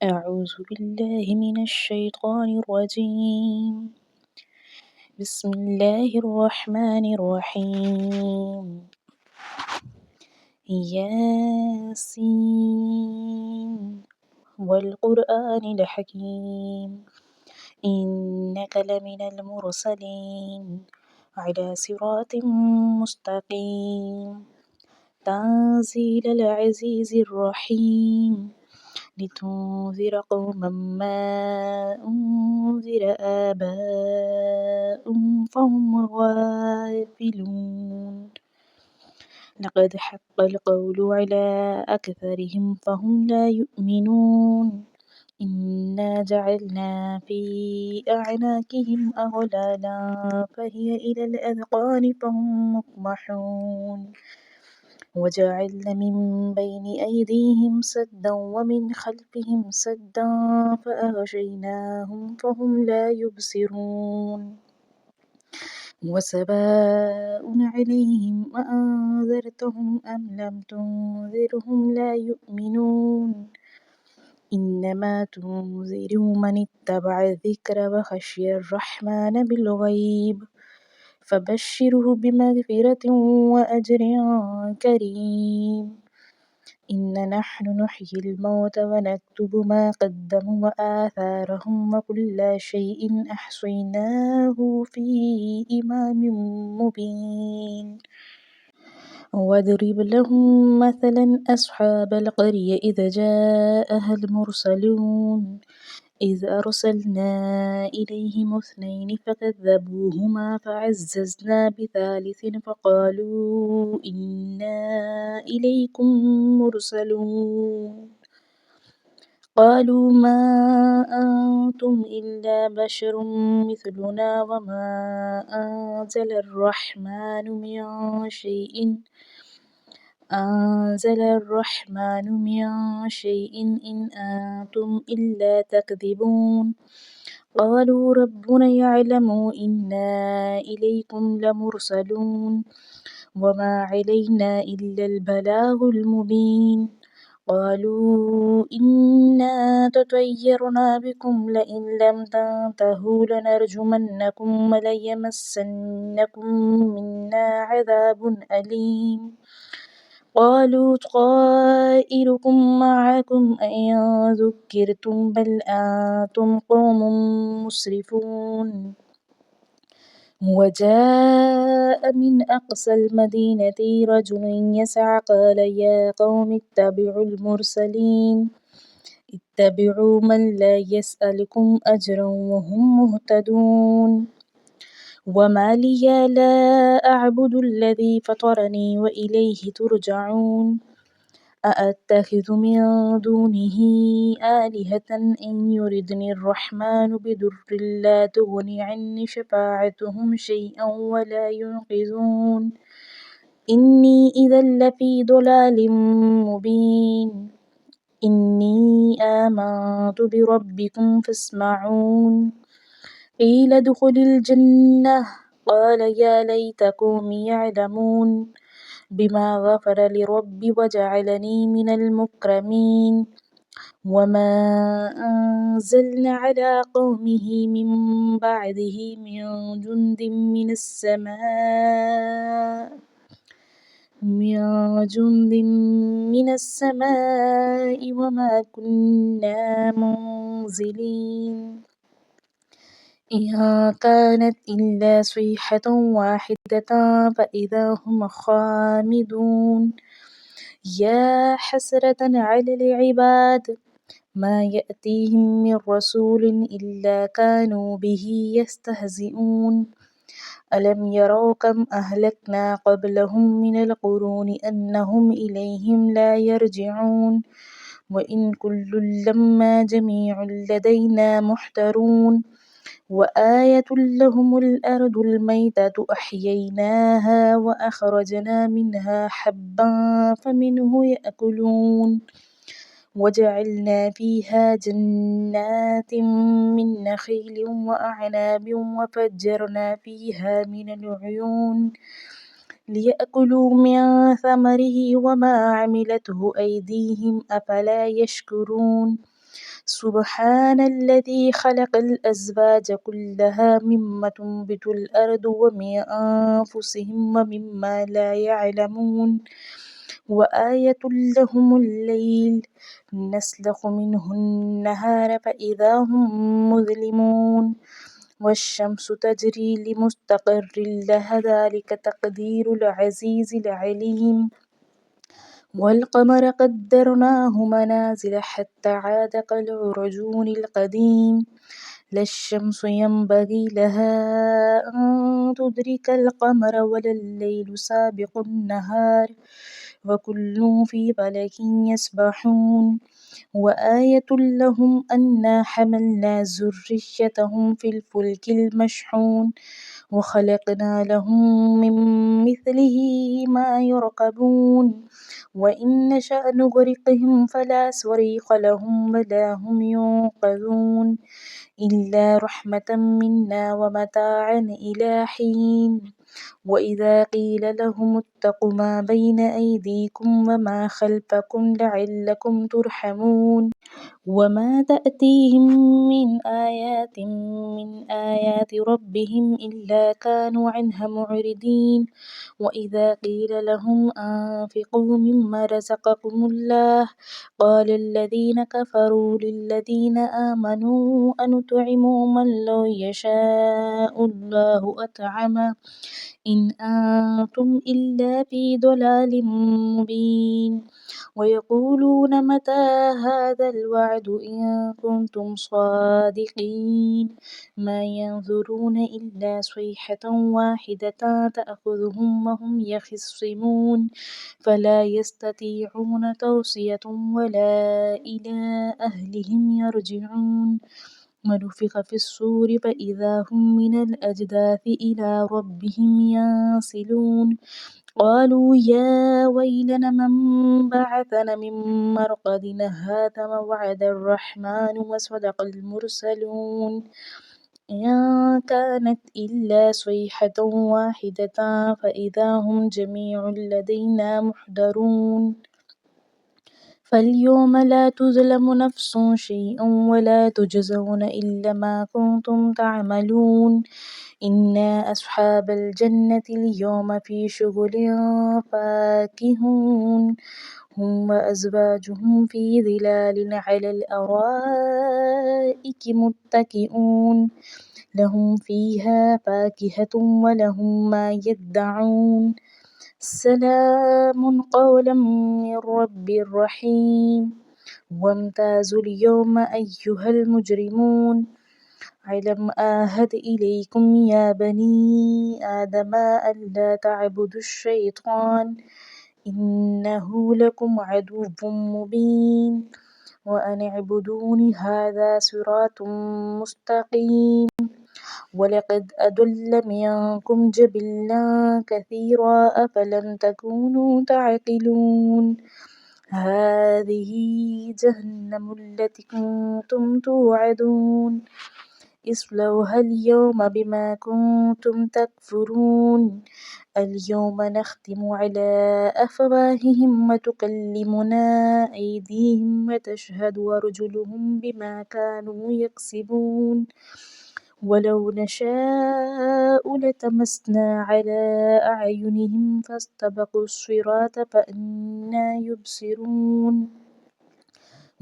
أعوذ بالله من الشيطان الرجيم. بسم الله الرحمن الرحيم. ياسين والقرآن الحكيم إنك لمن المرسلين على صراط مستقيم تنزيل العزيز الرحيم لتنذر قوما ما أنذر آباؤهم فهم غافلون لقد حق القول على أكثرهم فهم لا يؤمنون إنا جعلنا في أعناقهم أغلالا فهي إلى الأذقان فهم مقمحون وجعلنا من بين أيديهم سدا ومن خلفهم سدا فأغشيناهم فهم لا يبصرون وسواء عليهم أأنذرتهم أم لم تنذرهم لا يؤمنون إنما تنذر من اتبع الذكر وخشي الرحمن بالغيب فبشره بمغفرة وأجر كريم إنا نحن نحيي الموتى ونكتب ما قدموا وآثارهم وكل شيء أحصيناه في إمام مبين واضرب لهم مثلا أصحاب القرية إذ جاءها المرسلون إذ أرسلنا إليهم اثنين فكذبوهما فعززنا بثالث فقالوا إنا إليكم مرسلون قالوا ما أنتم إلا بشر مثلنا وما أنزل الرحمن من شيء إن أنتم إلا تكذبون قالوا ربنا يعلم إنا إليكم لمرسلون وما علينا إلا البلاغ المبين قالوا إنا تطيرنا بكم لئن لم تنتهوا لنرجمنكم وليمسنكم منا عذاب أليم قالوا طائركم معكم أئن ذكرتم بل أنتم قوم مسرفون وجاء من أقصى المدينة رجل يسعى قال يا قوم اتبعوا من لا يسألكم أجرا وهم مهتدون وما لي لا أعبد الذي فطرني وإليه ترجعون أأتخذ من دونه آلهة إن يردني الرحمن بضر لا تغن عني شفاعتهم شيئا ولا ينقذون إني إذا لفي ضلال مبين إني آمنت بربكم فاسمعون قيل ادخل الجنة قال يا ليت قومي يعلمون بما غفر لربي وجعلني من المكرمين وما أنزلنا على قومه من بعده من جند من السماء وما كنا منزلين إن كانت إلا صيحة واحدة فإذا هم خامدون يا حسرة على العباد ما يأتيهم من رسول إلا كانوا به يستهزئون ألم يروا كم أهلكنا قبلهم من القرون أنهم إليهم لا يرجعون وإن كل لما جميع لدينا محضرون وآية لهم الأرض الميتة أحييناها وأخرجنا منها حبا فمنه يأكلون وجعلنا فيها جنات من نخيل وأعناب وفجرنا فيها من العيون ليأكلوا من ثمره وما عملته أيديهم أفلا يشكرون سبحان الذي خلق الأزواج كلها مما تنبت الأرض ومن أنفسهم ومما لا يعلمون وآية لهم الليل نسلخ منه النهار فإذا هم مظلمون والشمس تجري لمستقر لها ذلك تقدير العزيز العليم والقمر قدرناه منازل حتى عاد كالعرجون القديم لا الشمس ينبغي لها أن تدرك القمر ولا الليل سابق النهار وكل في فلك يسبحون وآية لهم أنا حملنا ذريتهم في الفلك المشحون وخلقنا لهم من مثله ما يركبون وإن نشأ نغرقهم فلا صريخ لهم ولا هم ينقذون إلا رحمة منا ومتاعا إلى حين وإذا قيل لهم اتقوا ما بين أيديكم وما خلفكم لعلكم ترحمون وما تأتيهم من آيات ربهم إلا كانوا عنها معرضين وإذا قيل لهم أنفقوا مما رزقكم الله قال الذين كفروا للذين آمنوا أنطعم من لو يشاء الله أطعمه إن أنتم إلا في ضلال مبين ويقولون متى هذا الوعد إن كنتم صادقين ما ينظرون إلا صيحة واحدة تأخذهم وهم يخصمون فلا يستطيعون توصية ولا إلى أهلهم يرجعون ونفخ في الصور فإذا هم من الأجداث إلى ربهم ينسلون قالوا يا ويلنا من بعثنا من مرقدنا هذا موعد الرحمن وصدق المرسلون إن كانت إلا صيحة واحدة فإذا هم جميع لدينا محضرون فاليوم لا تظلم نفس شيئا ولا تجزون إلا ما كنتم تعملون إن أصحاب الجنة اليوم في شغل فاكهون هم وأزواجهم في ظلال على الأرائك متكئون لهم فيها فاكهة ولهم ما يدعون سلام قولا من رب رحيم وامتازوا اليوم أيها المجرمون ألم أعهد إليكم يا بني آدم ألا تعبدوا الشيطان إنه لكم عدو مبين وأن اعبدوني هذا صراط مستقيم ولقد أضل منكم جبلا كثيرا أفلم تكونوا تعقلون هذه جهنم التي كنتم توعدون اصلوها اليوم بما كنتم تكفرون اليوم نختم على أفواههم وتكلمنا أيديهم وتشهد أرجلهم بما كانوا يكسبون ولو نشاء لطمسنا على أعينهم فاستبقوا الصراط فأنى يبصرون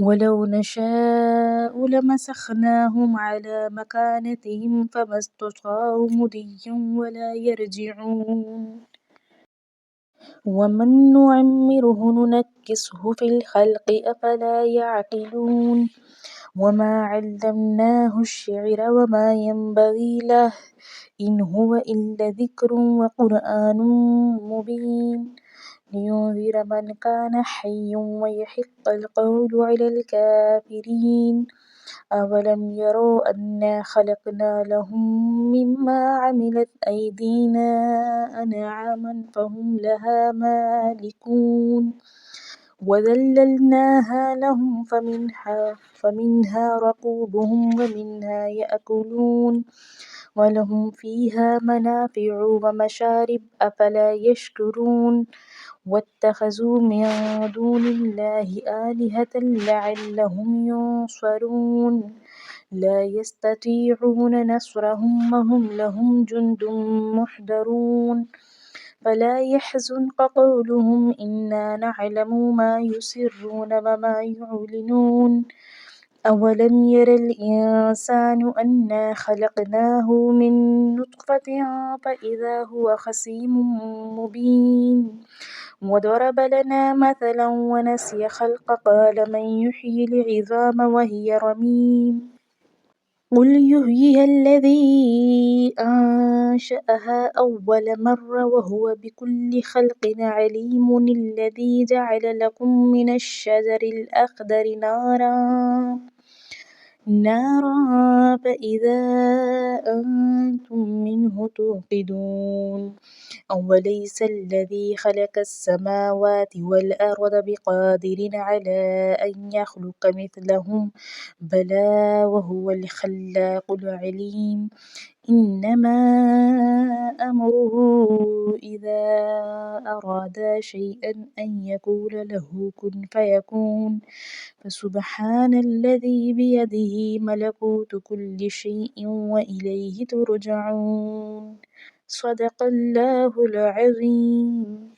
ولو نشاء لمسخناهم على مكانتهم فما استطاعوا مضيا ولا يرجعون ومن نعمره ننكسه في الخلق أفلا يعقلون وما علمناه الشعر وما ينبغي له إن هو إلا ذكر وقرآن مبين لينذر من كان حيا ويحق القول على الكافرين أولم يروا أنا خلقنا لهم مما عملت أيدينا أنعاما فهم لها مالكون وذللناها لهم فمنها ركوبهم ومنها يأكلون ولهم فيها منافع ومشارب أفلا يشكرون واتخذوا من دون الله آلهة لعلهم ينصرون لا يستطيعون نصرهم وهم لهم جند محضرون فلا يحزنك قولهم إنا نعلم ما يسرون وما يعلنون أولم ير الإنسان أنا خلقناه من نطفة فإذا هو خصيم مبين وضرب لنا مثلا ونسي خلقه قال من يحيي العظام وهي رميم قل يحييها الذي أنشأها أول مرة وهو بكل خلق عليم الذي جعل لكم من الشجر الأخضر نارا فإذا أنتم منه توقدون أوليس الذي خلق السماوات والأرض بقادر على أن يخلق مثلهم بلى وهو الخلاق العليم إنما أمره إذا أراد شيئا أن يقول له كن فيكون فسبحان الذي بيده ملكوت كل شيء وإليه ترجعون صدق الله العظيم.